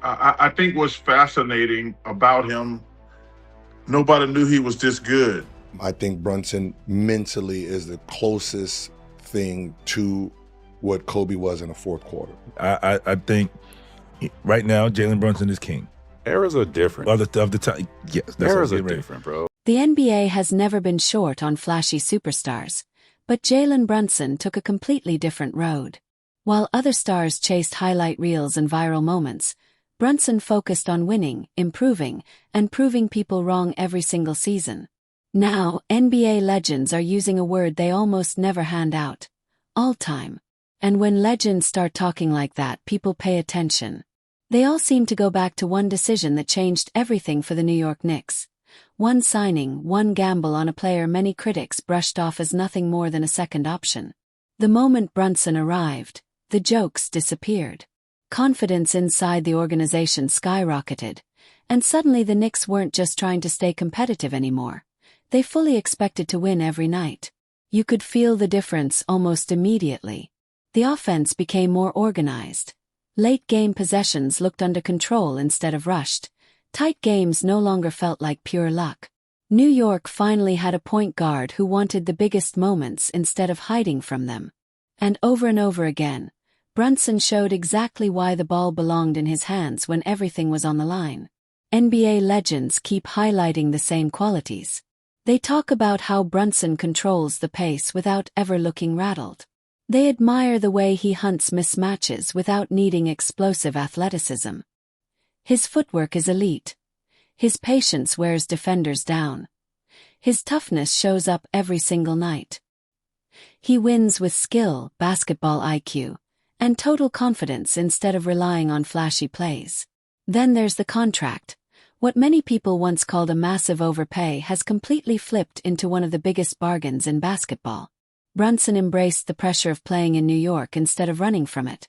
I think what's fascinating about him, nobody knew he was this good. I think Brunson mentally is the closest thing to what Kobe was in the fourth quarter. I think right now Jalen Brunson is king. Eras are different. Of the time, yes. Eras are different, bro. The NBA has never been short on flashy superstars, but Jalen Brunson took a completely different road. While other stars chased highlight reels and viral moments, Brunson focused on winning, improving, and proving people wrong every single season. Now, NBA legends are using a word they almost never hand out: all-time. And when legends start talking like that, people pay attention. They all seem to go back to one decision that changed everything for the New York Knicks. One signing, one gamble on a player many critics brushed off as nothing more than a second option. The moment Brunson arrived, the jokes disappeared. Confidence inside the organization skyrocketed, and suddenly the Knicks weren't just trying to stay competitive anymore. They fully expected to win every night. You could feel the difference almost immediately. The offense became more organized. Late-game possessions looked under control instead of rushed. Tight games no longer felt like pure luck. New York finally had a point guard who wanted the biggest moments instead of hiding from them. And over again, Brunson showed exactly why the ball belonged in his hands when everything was on the line. NBA legends keep highlighting the same qualities. They talk about how Brunson controls the pace without ever looking rattled. They admire the way he hunts mismatches without needing explosive athleticism. His footwork is elite. His patience wears defenders down. His toughness shows up every single night. He wins with skill, basketball IQ, and total confidence instead of relying on flashy plays. Then there's the contract. What many people once called a massive overpay has completely flipped into one of the biggest bargains in basketball. Brunson embraced the pressure of playing in New York instead of running from it.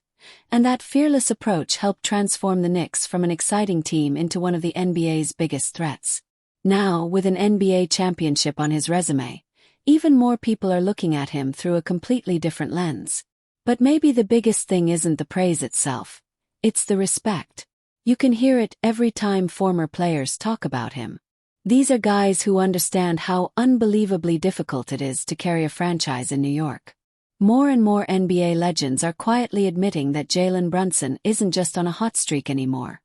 And that fearless approach helped transform the Knicks from an exciting team into one of the NBA's biggest threats. Now, with an NBA championship on his resume, even more people are looking at him through a completely different lens. But maybe the biggest thing isn't the praise itself. It's the respect. You can hear it every time former players talk about him. These are guys who understand how unbelievably difficult it is to carry a franchise in New York. More and more NBA legends are quietly admitting that Jalen Brunson isn't just on a hot streak anymore.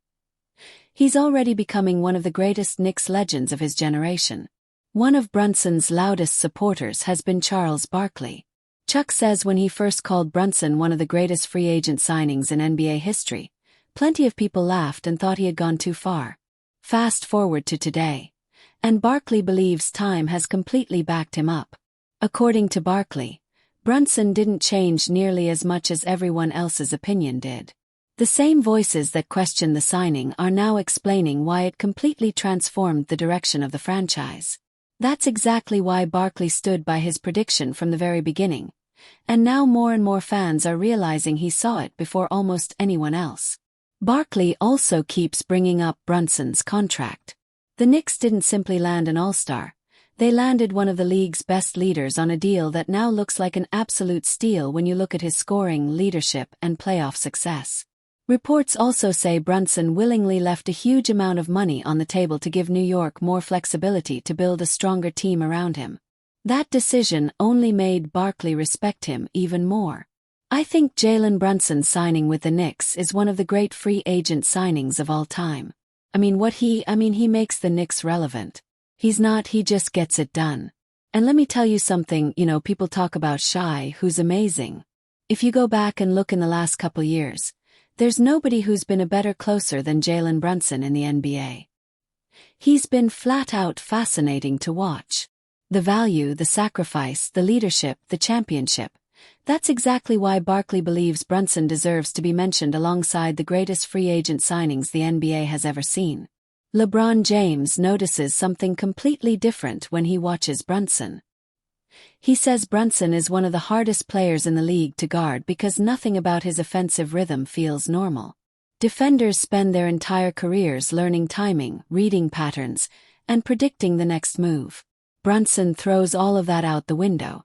He's already becoming one of the greatest Knicks legends of his generation. One of Brunson's loudest supporters has been Charles Barkley. Chuck says when he first called Brunson one of the greatest free agent signings in NBA history, plenty of people laughed and thought he had gone too far. Fast forward to today, and Barkley believes time has completely backed him up. According to Barkley, Brunson didn't change nearly as much as everyone else's opinion did. The same voices that questioned the signing are now explaining why it completely transformed the direction of the franchise. That's exactly why Barkley stood by his prediction from the very beginning. And now more and more fans are realizing he saw it before almost anyone else. Barkley also keeps bringing up Brunson's contract. The Knicks didn't simply land an all-star. They landed one of the league's best leaders on a deal that now looks like an absolute steal when you look at his scoring, leadership, and playoff success. Reports also say Brunson willingly left a huge amount of money on the table to give New York more flexibility to build a stronger team around him. That decision only made Barkley respect him even more. I think Jalen Brunson signing with the Knicks is one of the great free agent signings of all time. He makes the Knicks relevant. He just gets it done. And let me tell you something, people talk about Shai, who's amazing. If you go back and look in the last couple years, there's nobody who's been a better closer than Jalen Brunson in the NBA. He's been flat out fascinating to watch. The value, the sacrifice, the leadership, the championship. That's exactly why Barkley believes Brunson deserves to be mentioned alongside the greatest free agent signings the NBA has ever seen. LeBron James notices something completely different when he watches Brunson. He says Brunson is one of the hardest players in the league to guard because nothing about his offensive rhythm feels normal. Defenders spend their entire careers learning timing, reading patterns, and predicting the next move. Brunson throws all of that out the window.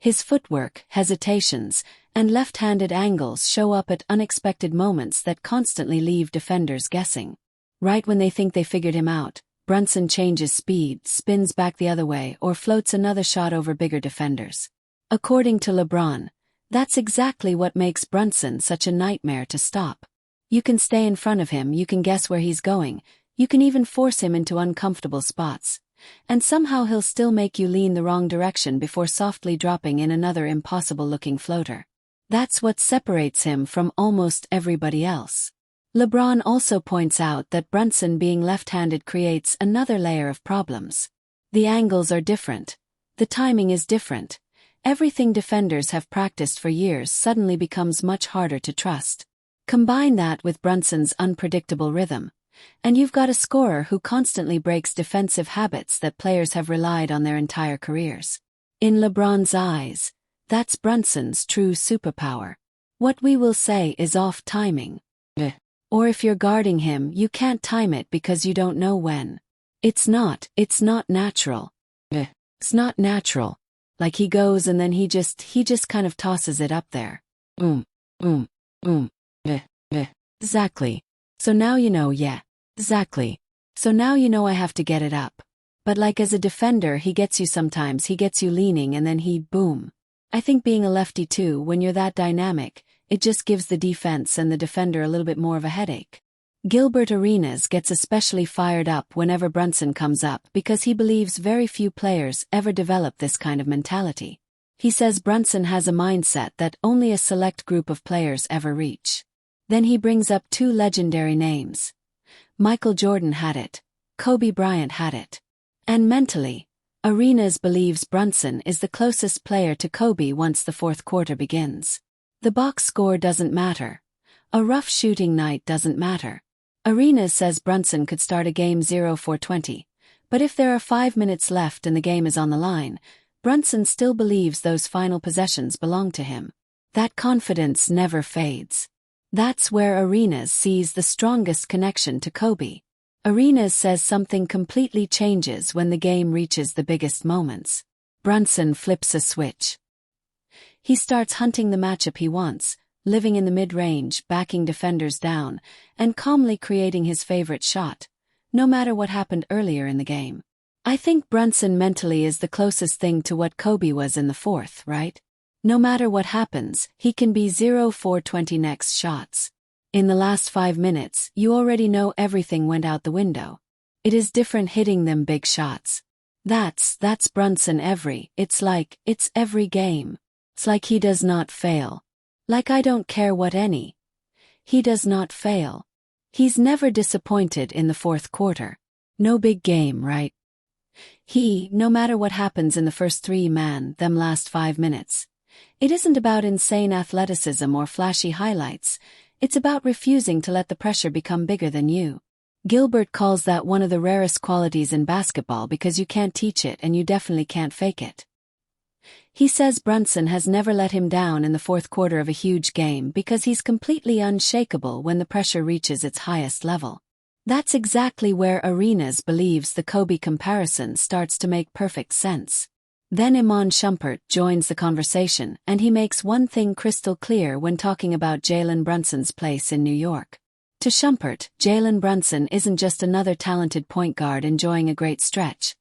His footwork, hesitations, and left-handed angles show up at unexpected moments that constantly leave defenders guessing. Right when they think they figured him out, Brunson changes speed, spins back the other way, or floats another shot over bigger defenders. According to LeBron, that's exactly what makes Brunson such a nightmare to stop. You can stay in front of him, you can guess where he's going, you can even force him into uncomfortable spots. And somehow he'll still make you lean the wrong direction before softly dropping in another impossible-looking floater. That's what separates him from almost everybody else. LeBron also points out that Brunson being left-handed creates another layer of problems. The angles are different. The timing is different. Everything defenders have practiced for years suddenly becomes much harder to trust. Combine that with Brunson's unpredictable rhythm, and you've got a scorer who constantly breaks defensive habits that players have relied on their entire careers. In LeBron's eyes, that's Brunson's true superpower. What we will say is off timing. Or if you're guarding him, you can't time it because you don't know when. It's not natural. It's not natural. Like he goes and then he just kind of tosses it up there. Exactly. So now you know, yeah. Exactly. So now you know I have to get it up. But like as a defender, he gets you sometimes, he gets you leaning and then boom. I think being a lefty too, when you're that dynamic, it just gives the defense and the defender a little bit more of a headache. Gilbert Arenas gets especially fired up whenever Brunson comes up because he believes very few players ever develop this kind of mentality. He says Brunson has a mindset that only a select group of players ever reach. Then he brings up two legendary names. Michael Jordan had it. Kobe Bryant had it. And mentally, Arenas believes Brunson is the closest player to Kobe once the fourth quarter begins. The box score doesn't matter. A rough shooting night doesn't matter. Arenas says Brunson could start a game 0-for-20, but if there are 5 minutes left and the game is on the line, Brunson still believes those final possessions belong to him. That confidence never fades. That's where Arenas sees the strongest connection to Kobe. Arenas says something completely changes when the game reaches the biggest moments. Brunson flips a switch. He starts hunting the matchup he wants, living in the mid-range, backing defenders down, and calmly creating his favorite shot, no matter what happened earlier in the game. I think Brunson mentally is the closest thing to what Kobe was in the fourth, right? No matter what happens, he can be 0-for-20 next shots. In the last 5 minutes, you already know everything went out the window. It is different hitting them big shots. That's Brunson it's every game. It's like he does not fail. Like I don't care what any. He does not fail. He's never disappointed in the fourth quarter. No big game, right? No matter what happens in the first them last 5 minutes. It isn't about insane athleticism or flashy highlights. It's about refusing to let the pressure become bigger than you. Gilbert calls that one of the rarest qualities in basketball because you can't teach it and you definitely can't fake it. He says Brunson has never let him down in the fourth quarter of a huge game because he's completely unshakable when the pressure reaches its highest level. That's exactly where Arenas believes the Kobe comparison starts to make perfect sense. Then Iman Shumpert joins the conversation and he makes one thing crystal clear when talking about Jalen Brunson's place in New York. To Shumpert, Jalen Brunson isn't just another talented point guard enjoying a great stretch.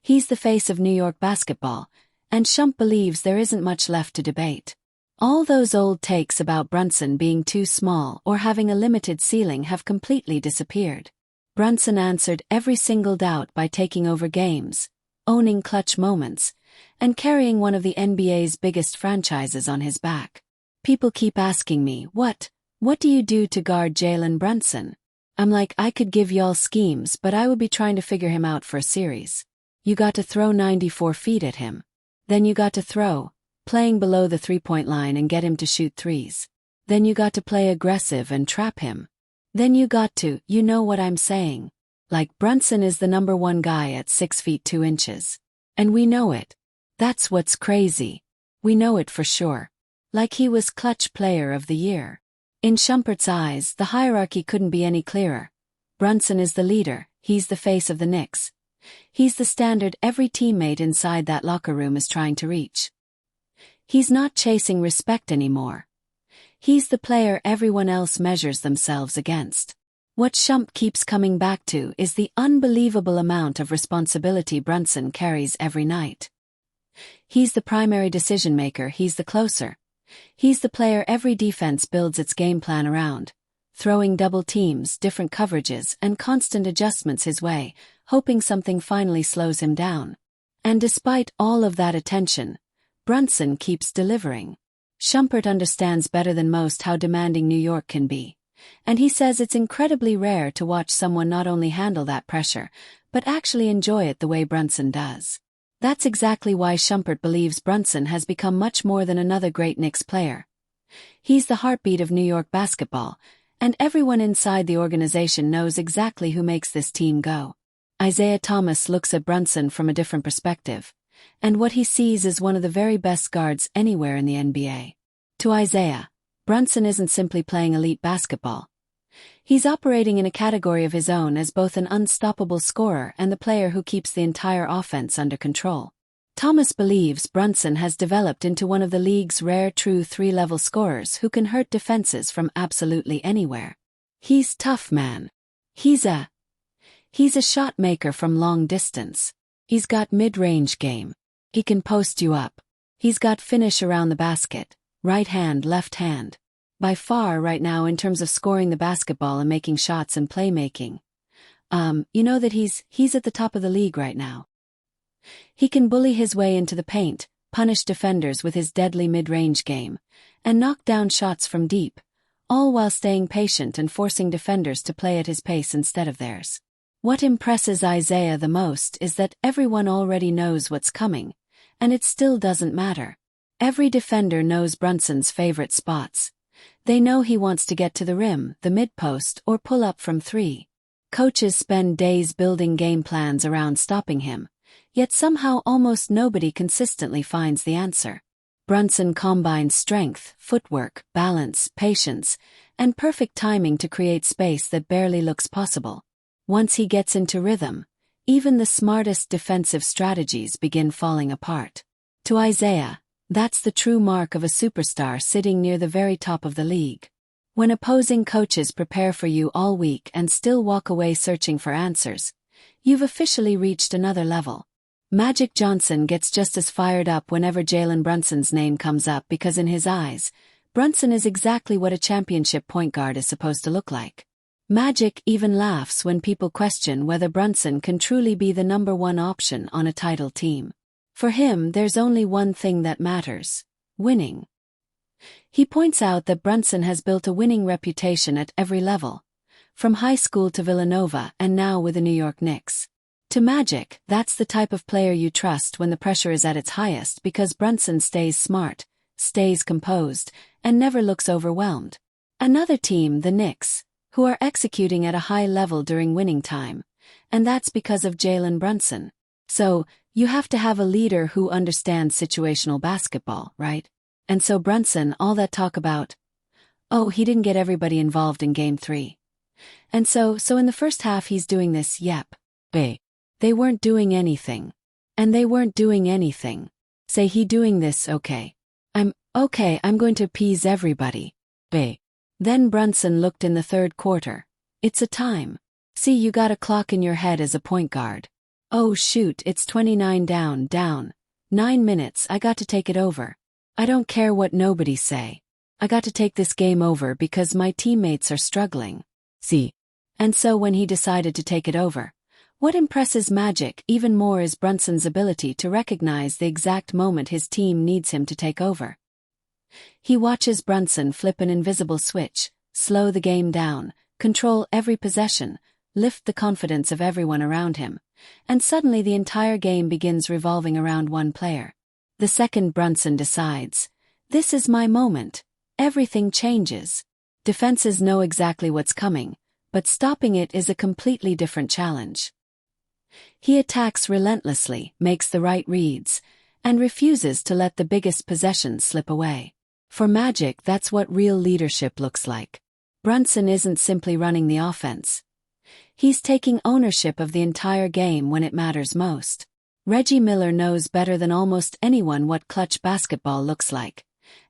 He's the face of New York basketball, and Shump believes there isn't much left to debate. All those old takes about Brunson being too small or having a limited ceiling have completely disappeared. Brunson answered every single doubt by taking over games, owning clutch moments, and carrying one of the NBA's biggest franchises on his back. People keep asking me, what do you do to guard Jalen Brunson? I'm like, I could give y'all schemes, but I would be trying to figure him out for a series. You got to throw 94 feet at him. Then you got to throw, playing below the three-point line and get him to shoot threes. Then you got to play aggressive and trap him. Then you got to, you know what I'm saying. Like Brunson is the number one guy at 6 feet 2 inches. And we know it. That's what's crazy. We know it for sure. Like he was clutch player of the year. In Shumpert's eyes, the hierarchy couldn't be any clearer. Brunson is the leader, he's the face of the Knicks. He's the standard every teammate inside that locker room is trying to reach. He's not chasing respect anymore. He's the player everyone else measures themselves against. What Shump keeps coming back to is the unbelievable amount of responsibility Brunson carries every night. He's the primary decision maker, he's the closer. He's the player every defense builds its game plan around, throwing double teams, different coverages, and constant adjustments his way, hoping something finally slows him down. And despite all of that attention, Brunson keeps delivering. Shumpert understands better than most how demanding New York can be, and he says it's incredibly rare to watch someone not only handle that pressure, but actually enjoy it the way Brunson does. That's exactly why Shumpert believes Brunson has become much more than another great Knicks player. He's the heartbeat of New York basketball, and everyone inside the organization knows exactly who makes this team go. Isaiah Thomas looks at Brunson from a different perspective, and what he sees is one of the very best guards anywhere in the NBA. To Isaiah, Brunson isn't simply playing elite basketball. He's operating in a category of his own as both an unstoppable scorer and the player who keeps the entire offense under control. Thomas believes Brunson has developed into one of the league's rare true three-level scorers who can hurt defenses from absolutely anywhere. He's tough, man. He's a shot maker from long distance. He's got mid-range game. He can post you up. He's got finish around the basket, right hand, left hand. By far right now in terms of scoring the basketball and making shots and playmaking. You know that he's at the top of the league right now. He can bully his way into the paint, punish defenders with his deadly mid-range game, and knock down shots from deep, all while staying patient and forcing defenders to play at his pace instead of theirs. What impresses Isaiah the most is that everyone already knows what's coming, and it still doesn't matter. Every defender knows Brunson's favorite spots. They know he wants to get to the rim, the mid-post, or pull up from three. Coaches spend days building game plans around stopping him, yet somehow almost nobody consistently finds the answer. Brunson combines strength, footwork, balance, patience, and perfect timing to create space that barely looks possible. Once he gets into rhythm, even the smartest defensive strategies begin falling apart. To Isaiah, that's the true mark of a superstar sitting near the very top of the league. When opposing coaches prepare for you all week and still walk away searching for answers, you've officially reached another level. Magic Johnson gets just as fired up whenever Jalen Brunson's name comes up because in his eyes, Brunson is exactly what a championship point guard is supposed to look like. Magic even laughs when people question whether Brunson can truly be the number one option on a title team. For him, there's only one thing that matters: winning. He points out that Brunson has built a winning reputation at every level, from high school to Villanova and now with the New York Knicks. To Magic, that's the type of player you trust when the pressure is at its highest because Brunson stays smart, stays composed, and never looks overwhelmed. Another team, the Knicks, who are executing at a high level during winning time, and that's because of Jalen Brunson. So, you have to have a leader who understands situational basketball, right? And so Brunson, all that talk about, oh, he didn't get everybody involved in Game 3. And so in the first half he's doing this, yep. They weren't doing anything. And they weren't doing anything. Say he doing this, okay. I'm going to appease everybody. Then Brunson looked in the third quarter. It's a time. See, you got a clock in your head as a point guard. Oh shoot, it's 29 down. 9 minutes, I got to take it over. I don't care what nobody say. I got to take this game over because my teammates are struggling. See? And so when he decided to take it over, what impresses Magic even more is Brunson's ability to recognize the exact moment his team needs him to take over. He watches Brunson flip an invisible switch, slow the game down, control every possession, lift the confidence of everyone around him, and suddenly the entire game begins revolving around one player. The second Brunson decides, this is my moment, everything changes. Defenses know exactly what's coming, but stopping it is a completely different challenge. He attacks relentlessly, makes the right reads, and refuses to let the biggest possessions slip away. For Magic, that's what real leadership looks like. Brunson isn't simply running the offense. He's taking ownership of the entire game when it matters most. Reggie Miller knows better than almost anyone what clutch basketball looks like.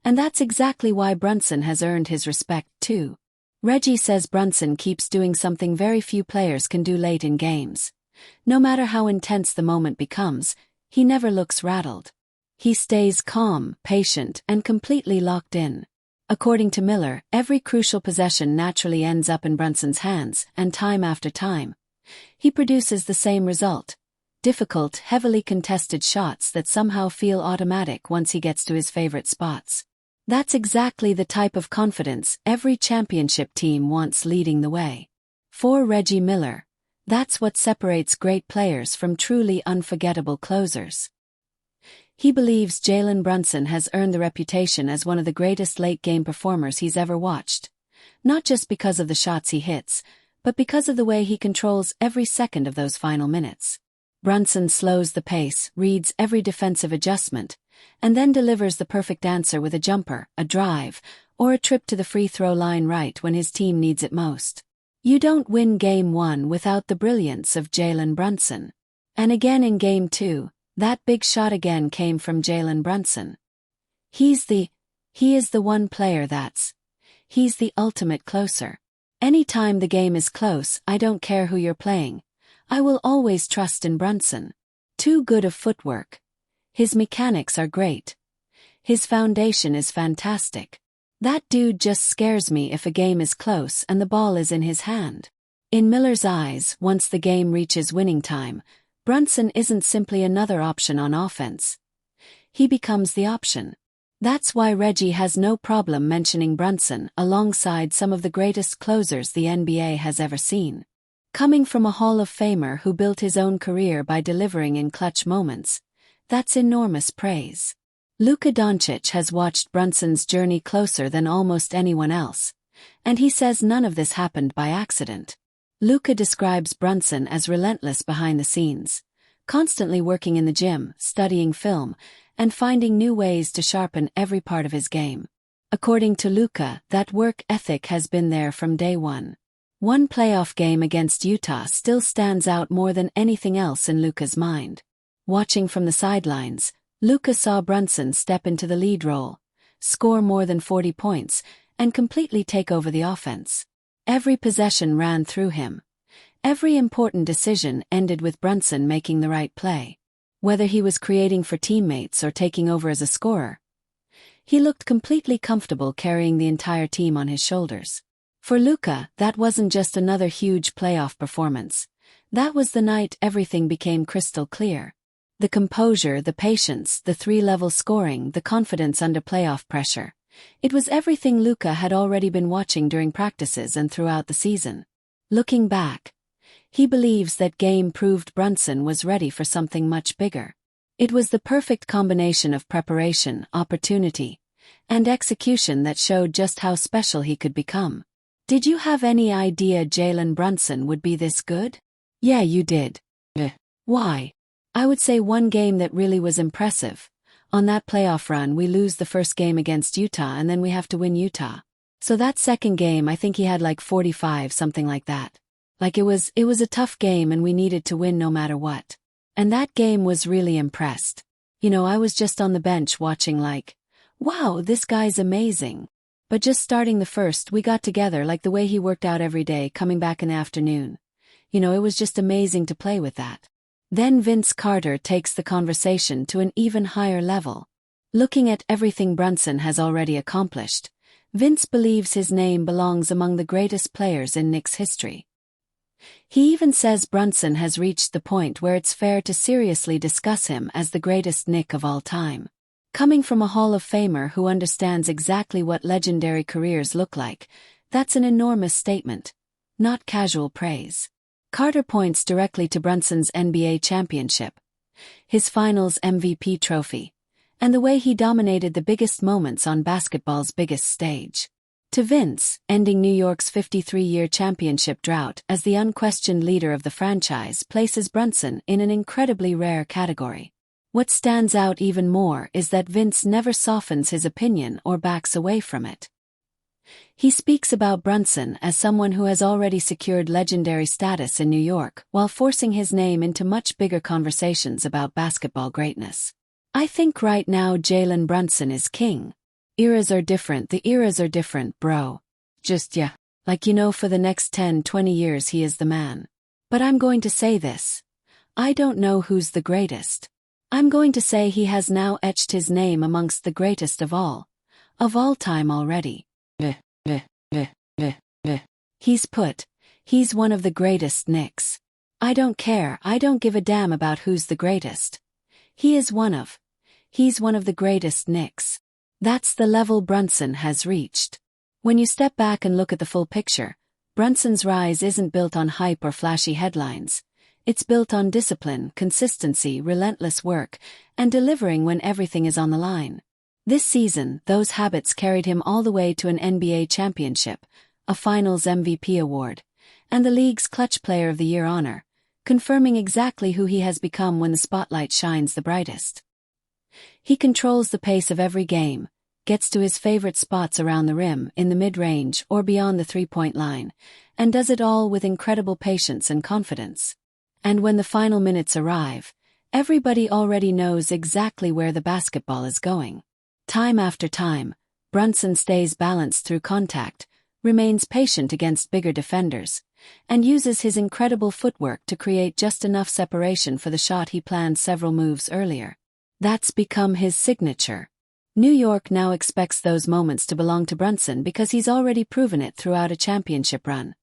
And that's exactly why Brunson has earned his respect, too. Reggie says Brunson keeps doing something very few players can do late in games. No matter how intense the moment becomes, he never looks rattled. He stays calm, patient, and completely locked in. According to Miller, every crucial possession naturally ends up in Brunson's hands, and time after time, he produces the same result. Difficult, heavily contested shots that somehow feel automatic once he gets to his favorite spots. That's exactly the type of confidence every championship team wants leading the way. For Reggie Miller, that's what separates great players from truly unforgettable closers. He believes Jalen Brunson has earned the reputation as one of the greatest late-game performers he's ever watched. Not just because of the shots he hits, but because of the way he controls every second of those final minutes. Brunson slows the pace, reads every defensive adjustment, and then delivers the perfect answer with a jumper, a drive, or a trip to the free throw line right when his team needs it most. You don't win Game 1 without the brilliance of Jalen Brunson. And again in Game 2, that big shot again came from Jalen Brunson. He is the one player he's the ultimate closer. Anytime the game is close, I don't care who you're playing. I will always trust in Brunson. Too good of footwork. His mechanics are great. His foundation is fantastic. That dude just scares me if a game is close and the ball is in his hand. In Miller's eyes, once the game reaches winning time, Brunson isn't simply another option on offense. He becomes the option. That's why Reggie has no problem mentioning Brunson alongside some of the greatest closers the NBA has ever seen. Coming from a Hall of Famer who built his own career by delivering in clutch moments, that's enormous praise. Luka Doncic has watched Brunson's journey closer than almost anyone else, and he says none of this happened by accident. Luka describes Brunson as relentless behind the scenes, constantly working in the gym, studying film, and finding new ways to sharpen every part of his game. According to Luka, that work ethic has been there from day one. One playoff game against Utah still stands out more than anything else in Luka's mind. Watching from the sidelines, Luka saw Brunson step into the lead role, score more than 40 points, and completely take over the offense. Every possession ran through him. Every important decision ended with Brunson making the right play. Whether he was creating for teammates or taking over as a scorer, he looked completely comfortable carrying the entire team on his shoulders. For Luka, that wasn't just another huge playoff performance. That was the night everything became crystal clear. The composure, the patience, the three-level scoring, the confidence under playoff pressure. It was everything Luka had already been watching during practices and throughout the season. Looking back, he believes that game proved Brunson was ready for something much bigger. It was the perfect combination of preparation, opportunity, and execution that showed just how special he could become. Did you have any idea Jalen Brunson would be this good? Yeah, you did. Why? I would say one game that really was impressive. On that playoff run, we lose the first game against Utah and then we have to win Utah. So that second game, I think he had like 45, something like that. Like it was a tough game and we needed to win no matter what. And that game was really impressed. I was just on the bench watching like, wow, this guy's amazing. But just starting the first, we got together like the way he worked out every day, coming back in the afternoon. It was just amazing to play with that. Then Vince Carter takes the conversation to an even higher level. Looking at everything Brunson has already accomplished, Vince believes his name belongs among the greatest players in Knicks history. He even says Brunson has reached the point where it's fair to seriously discuss him as the greatest Knick of all time. Coming from a Hall of Famer who understands exactly what legendary careers look like, that's an enormous statement, not casual praise. Carter points directly to Brunson's NBA championship, his finals MVP trophy, and the way he dominated the biggest moments on basketball's biggest stage. To Vince, ending New York's 53-year championship drought as the unquestioned leader of the franchise places Brunson in an incredibly rare category. What stands out even more is that Vince never softens his opinion or backs away from it. He speaks about Brunson as someone who has already secured legendary status in New York while forcing his name into much bigger conversations about basketball greatness. I think right now Jalen Brunson is king. Eras are different, the eras are different, bro. Just yeah. Like for the next 10-20 years he is the man. But I'm going to say this. I don't know who's the greatest. I'm going to say he has now etched his name amongst the greatest of all time already. He's one of the greatest Knicks. I don't care, I don't give a damn about who's the greatest. He's one of the greatest Knicks. That's the level Brunson has reached. When you step back and look at the full picture, Brunson's rise isn't built on hype or flashy headlines. It's built on discipline, consistency, relentless work, and delivering when everything is on the line. This season, those habits carried him all the way to an NBA championship, a Finals MVP award, and the league's Clutch Player of the Year honor, confirming exactly who he has become when the spotlight shines the brightest. He controls the pace of every game, gets to his favorite spots around the rim, in the mid-range or beyond the three-point line, and does it all with incredible patience and confidence. And when the final minutes arrive, everybody already knows exactly where the basketball is going. Time after time, Brunson stays balanced through contact, remains patient against bigger defenders, and uses his incredible footwork to create just enough separation for the shot he planned several moves earlier. That's become his signature. New York now expects those moments to belong to Brunson because he's already proven it throughout a championship run,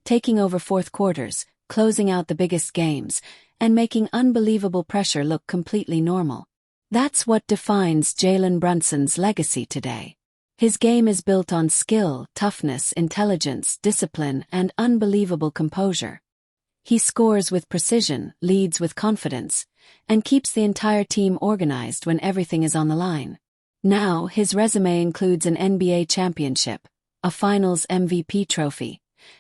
taking over fourth quarters, closing out the biggest games, and making unbelievable pressure look completely normal. That's what defines Jalen Brunson's legacy today. His game is built on skill, toughness, intelligence, discipline, and unbelievable composure. He scores with precision, leads with confidence, and keeps the entire team organized when everything is on the line. Now, his resume includes an NBA championship, a Finals MVP trophy,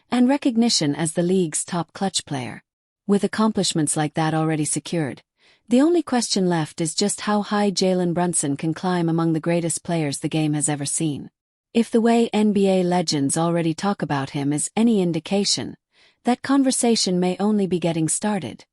and recognition as the league's top clutch player. With accomplishments like that already secured, the only question left is just how high Jalen Brunson can climb among the greatest players the game has ever seen. If the way NBA legends already talk about him is any indication, that conversation may only be getting started.